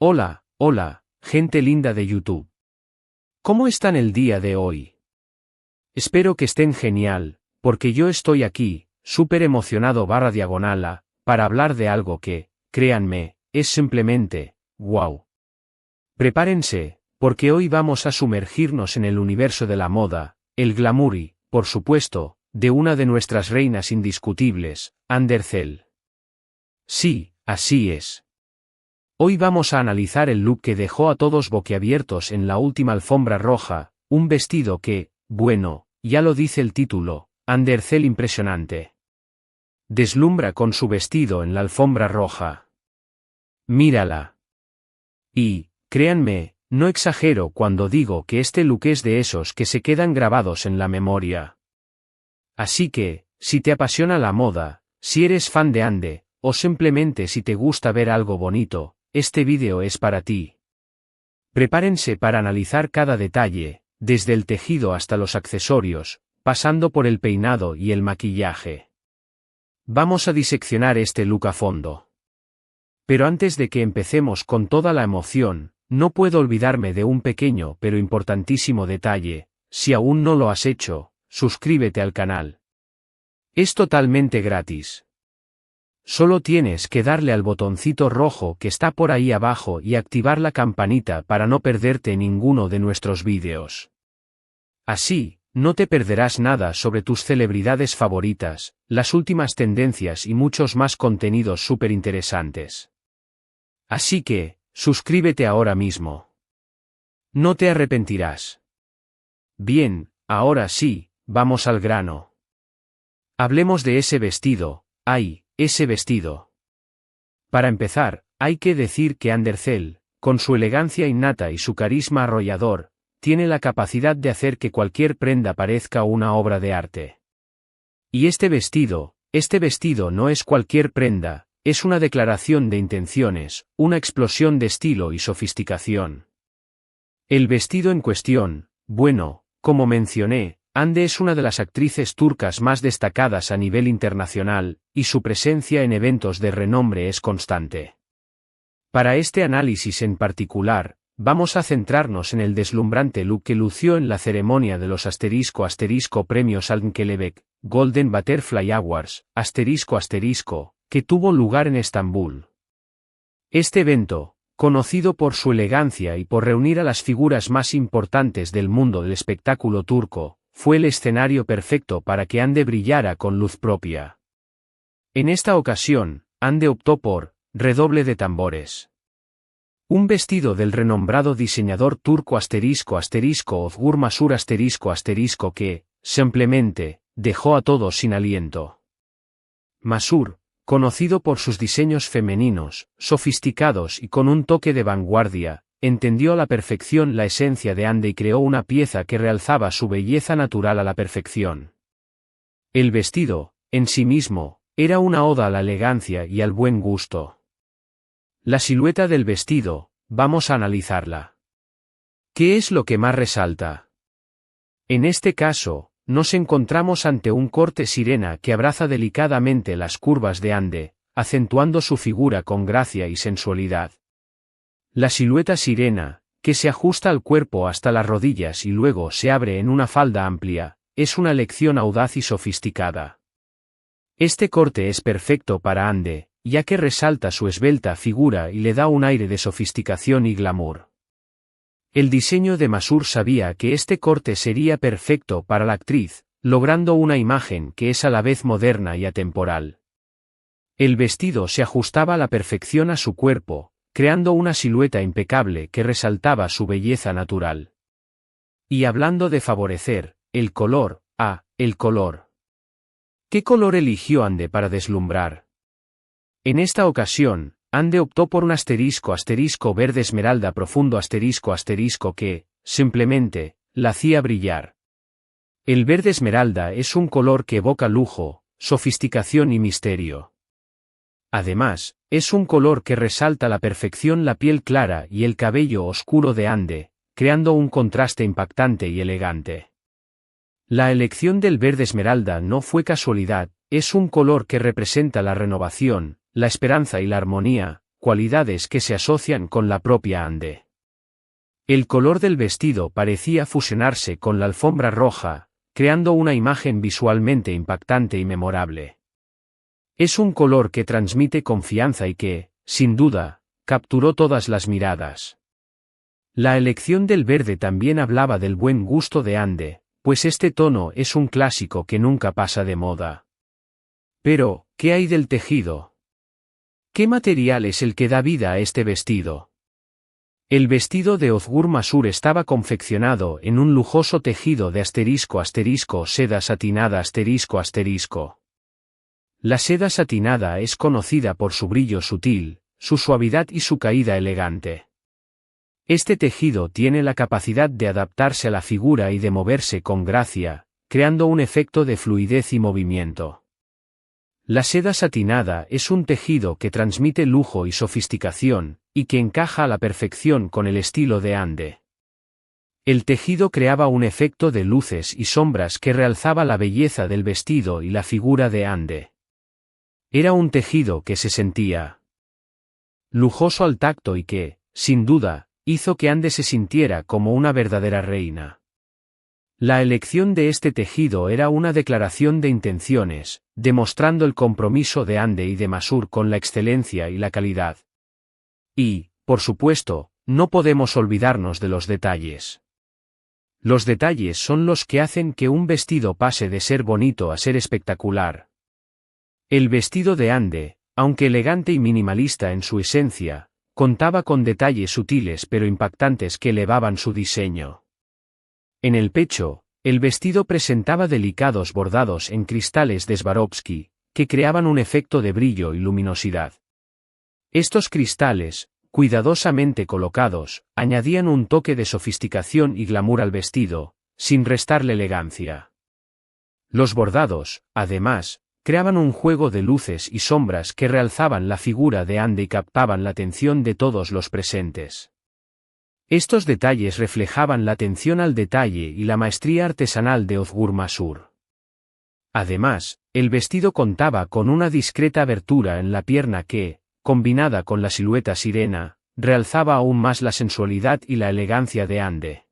Hola, hola, gente linda de YouTube. ¿Cómo están el día de hoy? Espero que estén genial, porque yo estoy aquí, súper emocionado /diagonala, para hablar de algo que, créanme, es simplemente, wow. Prepárense, porque hoy vamos a sumergirnos en el universo de la moda, el glamour y, por supuesto, de una de nuestras reinas indiscutibles, Andercel. Sí, así es. Hoy vamos a analizar el look que dejó a todos boquiabiertos en la última alfombra roja, un vestido que, bueno, ya lo dice el título, Andercel impresionante. Deslumbra con su vestido en la alfombra roja. Mírala. Y, créanme, no exagero cuando digo que este look es de esos que se quedan grabados en la memoria. Así que, si te apasiona la moda, si eres fan de Ande, o simplemente si te gusta ver algo bonito, este vídeo es para ti. Prepárense para analizar cada detalle, desde el tejido hasta los accesorios, pasando por el peinado y el maquillaje. Vamos a diseccionar este look a fondo. Pero antes de que empecemos con toda la emoción, no puedo olvidarme de un pequeño pero importantísimo detalle. Si aún no lo has hecho, suscríbete al canal. Es totalmente gratis. Solo tienes que darle al botoncito rojo que está por ahí abajo y activar la campanita para no perderte ninguno de nuestros vídeos. Así, no te perderás nada sobre tus celebridades favoritas, las últimas tendencias y muchos más contenidos súper interesantes. Así que, suscríbete ahora mismo. No te arrepentirás. Bien, ahora sí, vamos al grano. Hablemos de ese vestido, ¡ay! Ese vestido. Para empezar, hay que decir que Andercel, con su elegancia innata y su carisma arrollador, tiene la capacidad de hacer que cualquier prenda parezca una obra de arte. Y este vestido no es cualquier prenda, es una declaración de intenciones, una explosión de estilo y sofisticación. El vestido en cuestión, bueno, como mencioné, Ande es una de las actrices turcas más destacadas a nivel internacional, y su presencia en eventos de renombre es constante. Para este análisis en particular, vamos a centrarnos en el deslumbrante look que lució en la ceremonia de los ** premios Alnkelebek, Golden Butterfly Awards, ** que tuvo lugar en Estambul. Este evento, conocido por su elegancia y por reunir a las figuras más importantes del mundo del espectáculo turco, fue el escenario perfecto para que Ande brillara con luz propia. En esta ocasión, Ande optó por, redoble de tambores. Un vestido del renombrado diseñador turco ** Masur ** que, simplemente, dejó a todos sin aliento. Masur, conocido por sus diseños femeninos, sofisticados y con un toque de vanguardia, entendió a la perfección la esencia de Ande y creó una pieza que realzaba su belleza natural a la perfección. El vestido, en sí mismo, era una oda a la elegancia y al buen gusto. La silueta del vestido, vamos a analizarla. ¿Qué es lo que más resalta? En este caso, nos encontramos ante un corte sirena que abraza delicadamente las curvas de Ande, acentuando su figura con gracia y sensualidad. La silueta sirena, que se ajusta al cuerpo hasta las rodillas y luego se abre en una falda amplia, es una elección audaz y sofisticada. Este corte es perfecto para Ande, ya que resalta su esbelta figura y le da un aire de sofisticación y glamour. El diseño de Masur sabía que este corte sería perfecto para la actriz, logrando una imagen que es a la vez moderna y atemporal. El vestido se ajustaba a la perfección a su cuerpo, creando una silueta impecable que resaltaba su belleza natural. Y hablando de favorecer, el color. ¿Qué color eligió Ande para deslumbrar? En esta ocasión, Ande optó por un * verde esmeralda profundo * que, simplemente, la hacía brillar. El verde esmeralda es un color que evoca lujo, sofisticación y misterio. Además, es un color que resalta a la perfección la piel clara y el cabello oscuro de Ande, creando un contraste impactante y elegante. La elección del verde esmeralda no fue casualidad, es un color que representa la renovación, la esperanza y la armonía, cualidades que se asocian con la propia Ande. El color del vestido parecía fusionarse con la alfombra roja, creando una imagen visualmente impactante y memorable. Es un color que transmite confianza y que, sin duda, capturó todas las miradas. La elección del verde también hablaba del buen gusto de Ande, pues este tono es un clásico que nunca pasa de moda. Pero, ¿qué hay del tejido? ¿Qué material es el que da vida a este vestido? El vestido de Ozgur Masur estaba confeccionado en un lujoso tejido de *** seda satinada ***. La seda satinada es conocida por su brillo sutil, su suavidad y su caída elegante. Este tejido tiene la capacidad de adaptarse a la figura y de moverse con gracia, creando un efecto de fluidez y movimiento. La seda satinada es un tejido que transmite lujo y sofisticación, y que encaja a la perfección con el estilo de Ande. El tejido creaba un efecto de luces y sombras que realzaba la belleza del vestido y la figura de Ande. Era un tejido que se sentía lujoso al tacto y que, sin duda, hizo que Ande se sintiera como una verdadera reina. La elección de este tejido era una declaración de intenciones, demostrando el compromiso de Ande y de Masur con la excelencia y la calidad. Y, por supuesto, no podemos olvidarnos de los detalles. Los detalles son los que hacen que un vestido pase de ser bonito a ser espectacular. El vestido de Ande, aunque elegante y minimalista en su esencia, contaba con detalles sutiles pero impactantes que elevaban su diseño. En el pecho, el vestido presentaba delicados bordados en cristales de Swarovski, que creaban un efecto de brillo y luminosidad. Estos cristales, cuidadosamente colocados, añadían un toque de sofisticación y glamour al vestido, sin restarle elegancia. Los bordados, además, creaban un juego de luces y sombras que realzaban la figura de Ande y captaban la atención de todos los presentes. Estos detalles reflejaban la atención al detalle y la maestría artesanal de Ozgur Masur. Además, el vestido contaba con una discreta abertura en la pierna que, combinada con la silueta sirena, realzaba aún más la sensualidad y la elegancia de Ande.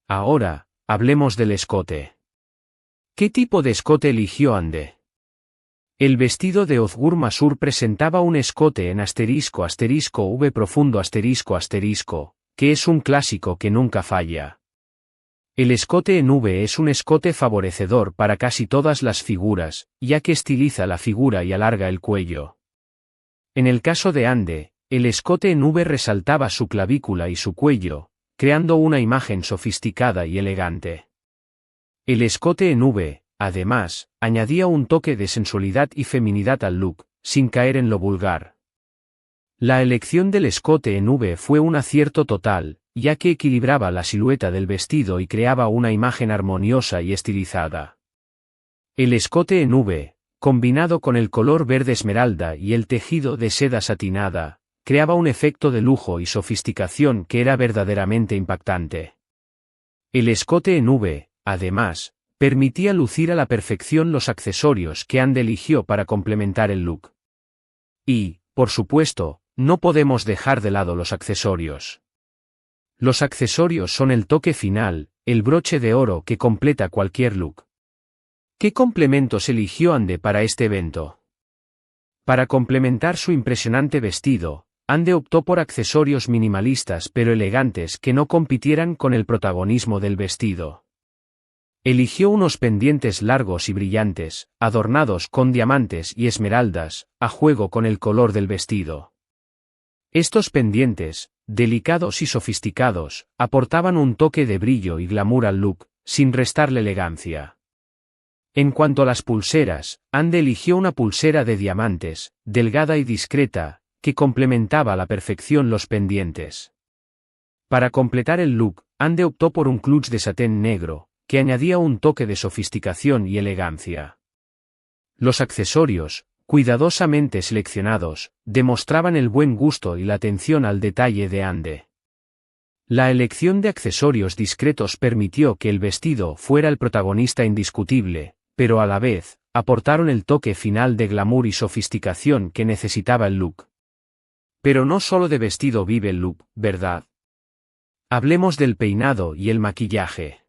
Ahora, hablemos del escote. ¿Qué tipo de escote eligió Ande? El vestido de Ozgur Masur presentaba un escote en ***V profundo ***, que es un clásico que nunca falla. El escote en V es un escote favorecedor para casi todas las figuras, ya que estiliza la figura y alarga el cuello. En el caso de Ande, el escote en V resaltaba su clavícula y su cuello, creando una imagen sofisticada y elegante. El escote en V, además, añadía un toque de sensualidad y feminidad al look, sin caer en lo vulgar. La elección del escote en V fue un acierto total, ya que equilibraba la silueta del vestido y creaba una imagen armoniosa y estilizada. El escote en V, combinado con el color verde esmeralda y el tejido de seda satinada, creaba un efecto de lujo y sofisticación que era verdaderamente impactante. El escote en V, además, permitía lucir a la perfección los accesorios que Ande eligió para complementar el look. Y, por supuesto, no podemos dejar de lado los accesorios. Los accesorios son el toque final, el broche de oro que completa cualquier look. ¿Qué complementos eligió Ande para este evento? Para complementar su impresionante vestido, Ande optó por accesorios minimalistas pero elegantes que no compitieran con el protagonismo del vestido. Eligió unos pendientes largos y brillantes, adornados con diamantes y esmeraldas, a juego con el color del vestido. Estos pendientes, delicados y sofisticados, aportaban un toque de brillo y glamour al look, sin restarle elegancia. En cuanto a las pulseras, Ande eligió una pulsera de diamantes, delgada y discreta, que complementaba a la perfección los pendientes. Para completar el look, Ande optó por un clutch de satén negro, que añadía un toque de sofisticación y elegancia. Los accesorios, cuidadosamente seleccionados, demostraban el buen gusto y la atención al detalle de Ande. La elección de accesorios discretos permitió que el vestido fuera el protagonista indiscutible, pero a la vez, aportaron el toque final de glamour y sofisticación que necesitaba el look. Pero no solo de vestido vive el look, ¿verdad? Hablemos del peinado y el maquillaje.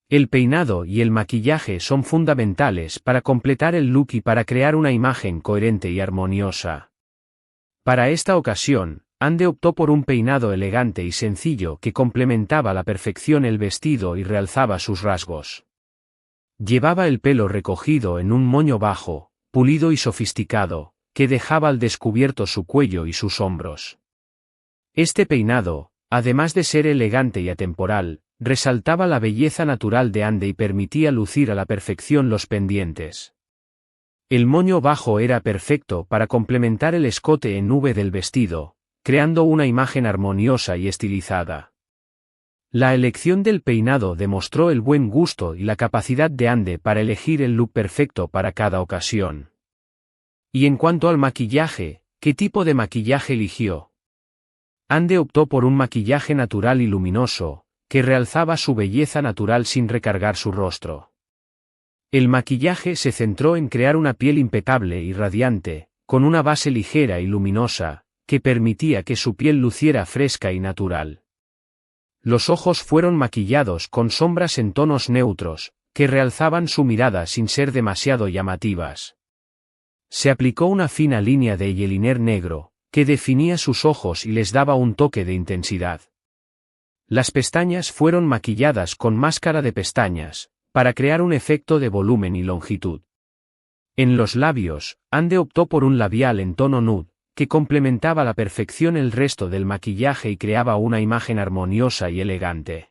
El peinado y el maquillaje son fundamentales para completar el look y para crear una imagen coherente y armoniosa. Para esta ocasión, Ande optó por un peinado elegante y sencillo que complementaba a la perfección el vestido y realzaba sus rasgos. Llevaba el pelo recogido en un moño bajo, pulido y sofisticado, que dejaba al descubierto su cuello y sus hombros. Este peinado, además de ser elegante y atemporal, resaltaba la belleza natural de Ande y permitía lucir a la perfección los pendientes. El moño bajo era perfecto para complementar el escote en V del vestido, creando una imagen armoniosa y estilizada. La elección del peinado demostró el buen gusto y la capacidad de Ande para elegir el look perfecto para cada ocasión. Y en cuanto al maquillaje, ¿qué tipo de maquillaje eligió? Ande optó por un maquillaje natural y luminoso, que realzaba su belleza natural sin recargar su rostro. El maquillaje se centró en crear una piel impecable y radiante, con una base ligera y luminosa, que permitía que su piel luciera fresca y natural. Los ojos fueron maquillados con sombras en tonos neutros, que realzaban su mirada sin ser demasiado llamativas. Se aplicó una fina línea de eyeliner negro, que definía sus ojos y les daba un toque de intensidad. Las pestañas fueron maquilladas con máscara de pestañas, para crear un efecto de volumen y longitud. En los labios, Ande optó por un labial en tono nude, que complementaba a la perfección el resto del maquillaje y creaba una imagen armoniosa y elegante.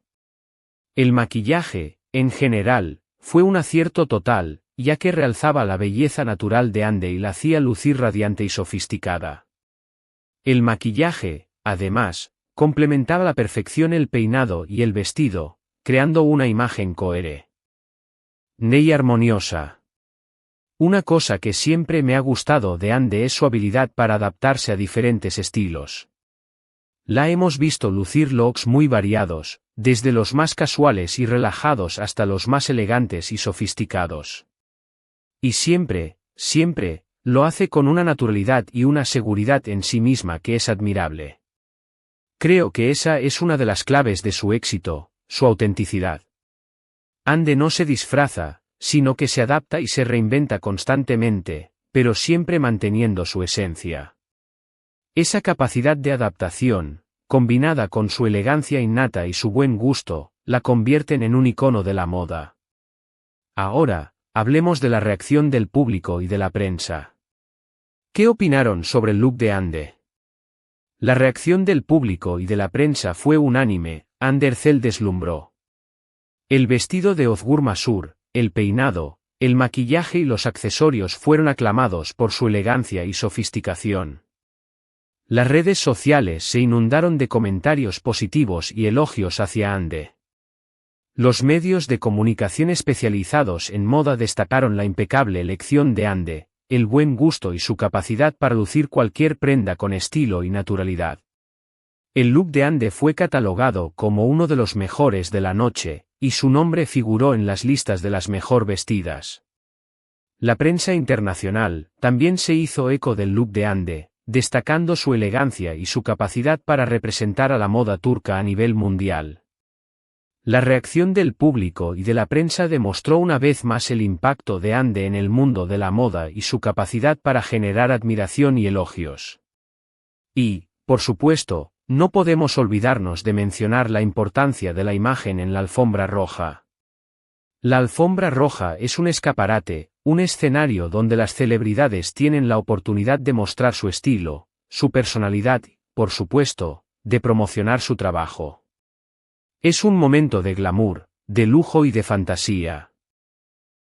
El maquillaje, en general, fue un acierto total, ya que realzaba la belleza natural de Ande y la hacía lucir radiante y sofisticada. El maquillaje, además, complementaba a la perfección el peinado y el vestido, creando una imagen coherente y armoniosa. Una cosa que siempre me ha gustado de Ande es su habilidad para adaptarse a diferentes estilos. La hemos visto lucir looks muy variados, desde los más casuales y relajados hasta los más elegantes y sofisticados. Y siempre, lo hace con una naturalidad y una seguridad en sí misma que es admirable. Creo que esa es una de las claves de su éxito, su autenticidad. Ande no se disfraza, sino que se adapta y se reinventa constantemente, pero siempre manteniendo su esencia. Esa capacidad de adaptación, combinada con su elegancia innata y su buen gusto, la convierten en un icono de la moda. Ahora, hablemos de la reacción del público y de la prensa. ¿Qué opinaron sobre el look de Ande? La reacción del público y de la prensa fue unánime. Ande deslumbró. El vestido de Ozgur Masur, el peinado, el maquillaje y los accesorios fueron aclamados por su elegancia y sofisticación. Las redes sociales se inundaron de comentarios positivos y elogios hacia Ande. Los medios de comunicación especializados en moda destacaron la impecable elección de Ande, el buen gusto y su capacidad para lucir cualquier prenda con estilo y naturalidad. El look de Ande fue catalogado como uno de los mejores de la noche, y su nombre figuró en las listas de las mejor vestidas. La prensa internacional también se hizo eco del look de Ande, destacando su elegancia y su capacidad para representar a la moda turca a nivel mundial. La reacción del público y de la prensa demostró una vez más el impacto de Ande en el mundo de la moda y su capacidad para generar admiración y elogios. Y, por supuesto, no podemos olvidarnos de mencionar la importancia de la imagen en la alfombra roja. La alfombra roja es un escaparate, un escenario donde las celebridades tienen la oportunidad de mostrar su estilo, su personalidad y, por supuesto, de promocionar su trabajo. Es un momento de glamour, de lujo y de fantasía.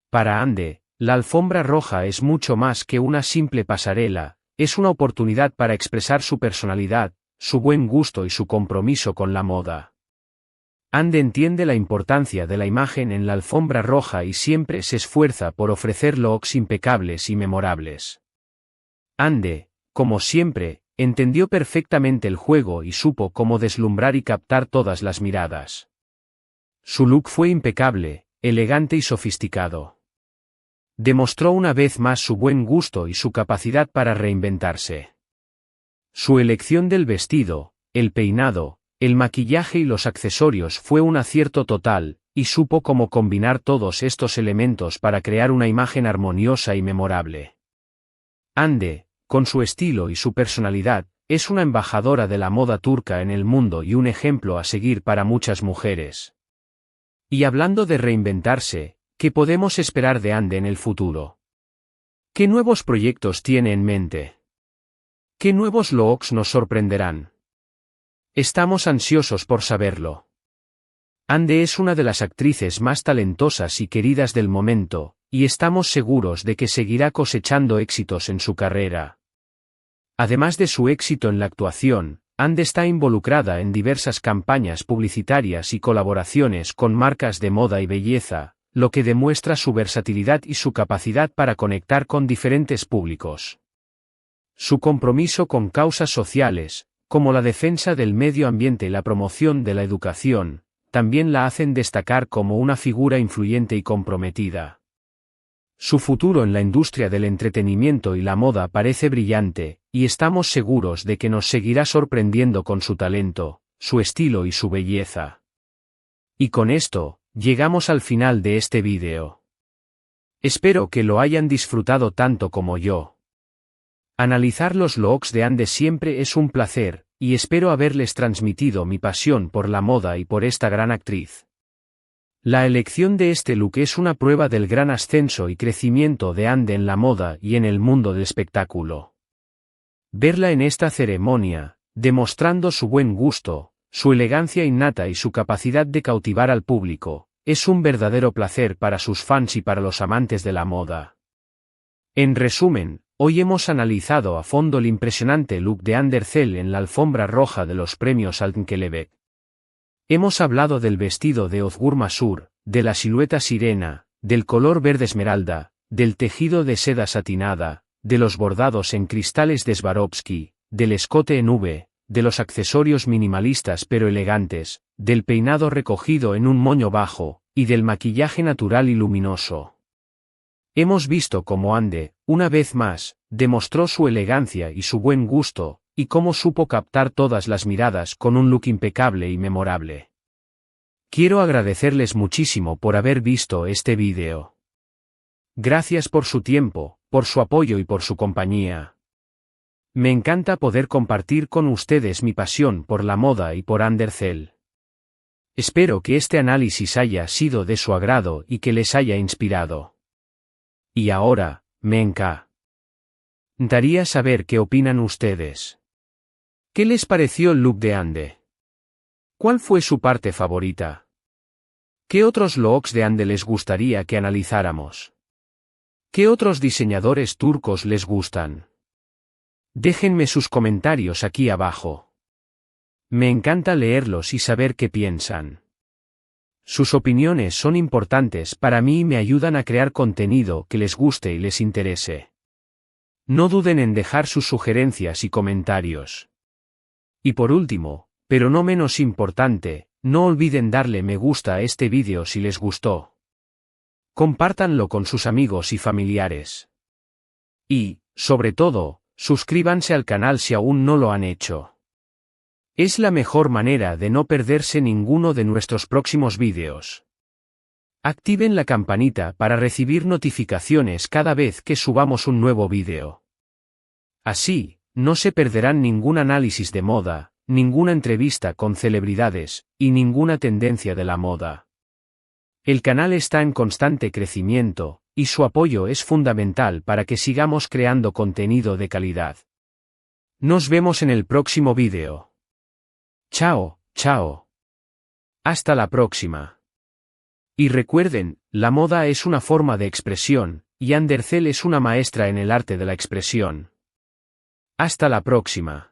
Para Ande, la alfombra roja es mucho más que una simple pasarela, es una oportunidad para expresar su personalidad, su buen gusto y su compromiso con la moda. Ande entiende la importancia de la imagen en la alfombra roja y siempre se esfuerza por ofrecer looks impecables y memorables. Ande, como siempre, entendió perfectamente el juego y supo cómo deslumbrar y captar todas las miradas. Su look fue impecable, elegante y sofisticado. Demostró una vez más su buen gusto y su capacidad para reinventarse. Su elección del vestido, el peinado, el maquillaje y los accesorios fue un acierto total, y supo cómo combinar todos estos elementos para crear una imagen armoniosa y memorable. Hande, con su estilo y su personalidad, es una embajadora de la moda turca en el mundo y un ejemplo a seguir para muchas mujeres. Y hablando de reinventarse, ¿qué podemos esperar de Hande en el futuro? ¿Qué nuevos proyectos tiene en mente? ¿Qué nuevos looks nos sorprenderán? Estamos ansiosos por saberlo. Hande es una de las actrices más talentosas y queridas del momento, y estamos seguros de que seguirá cosechando éxitos en su carrera. Además de su éxito en la actuación, Hande está involucrada en diversas campañas publicitarias y colaboraciones con marcas de moda y belleza, lo que demuestra su versatilidad y su capacidad para conectar con diferentes públicos. Su compromiso con causas sociales, como la defensa del medio ambiente y la promoción de la educación, también la hacen destacar como una figura influyente y comprometida. Su futuro en la industria del entretenimiento y la moda parece brillante, y estamos seguros de que nos seguirá sorprendiendo con su talento, su estilo y su belleza. Y con esto, llegamos al final de este vídeo. Espero que lo hayan disfrutado tanto como yo. Analizar los looks de Hande siempre es un placer, y espero haberles transmitido mi pasión por la moda y por esta gran actriz. La elección de este look es una prueba del gran ascenso y crecimiento de Hande en la moda y en el mundo del espectáculo. Verla en esta ceremonia, demostrando su buen gusto, su elegancia innata y su capacidad de cautivar al público, es un verdadero placer para sus fans y para los amantes de la moda. En resumen, hoy hemos analizado a fondo el impresionante look de Hande Erçel en la alfombra roja de los premios Altın Kelebek. Hemos hablado del vestido de Özgür Masur, de la silueta sirena, del color verde esmeralda, del tejido de seda satinada, de los bordados en cristales de Swarovski, del escote en V, de los accesorios minimalistas pero elegantes, del peinado recogido en un moño bajo, y del maquillaje natural y luminoso. Hemos visto cómo Hande, una vez más, demostró su elegancia y su buen gusto, y cómo supo captar todas las miradas con un look impecable y memorable. Quiero agradecerles muchísimo por haber visto este vídeo. Gracias por su tiempo, por su apoyo y por su compañía. Me encanta poder compartir con ustedes mi pasión por la moda y por Hande Erçel. Espero que este análisis haya sido de su agrado y que les haya inspirado. Y ahora, me encantaría saber qué opinan ustedes. ¿Qué les pareció el look de Hande? ¿Cuál fue su parte favorita? ¿Qué otros looks de Hande les gustaría que analizáramos? ¿Qué otros diseñadores turcos les gustan? Déjenme sus comentarios aquí abajo. Me encanta leerlos y saber qué piensan. Sus opiniones son importantes para mí y me ayudan a crear contenido que les guste y les interese. No duden en dejar sus sugerencias y comentarios. Y por último, pero no menos importante, no olviden darle me gusta a este vídeo si les gustó. Compártanlo con sus amigos y familiares. Y, sobre todo, suscríbanse al canal si aún no lo han hecho. Es la mejor manera de no perderse ninguno de nuestros próximos vídeos. Activen la campanita para recibir notificaciones cada vez que subamos un nuevo vídeo. Así, no se perderán ningún análisis de moda, ninguna entrevista con celebridades, y ninguna tendencia de la moda. El canal está en constante crecimiento, y su apoyo es fundamental para que sigamos creando contenido de calidad. Nos vemos en el próximo vídeo. Chao, chao. Hasta la próxima. Y recuerden, la moda es una forma de expresión, y Hande Erçel es una maestra en el arte de la expresión. Hasta la próxima.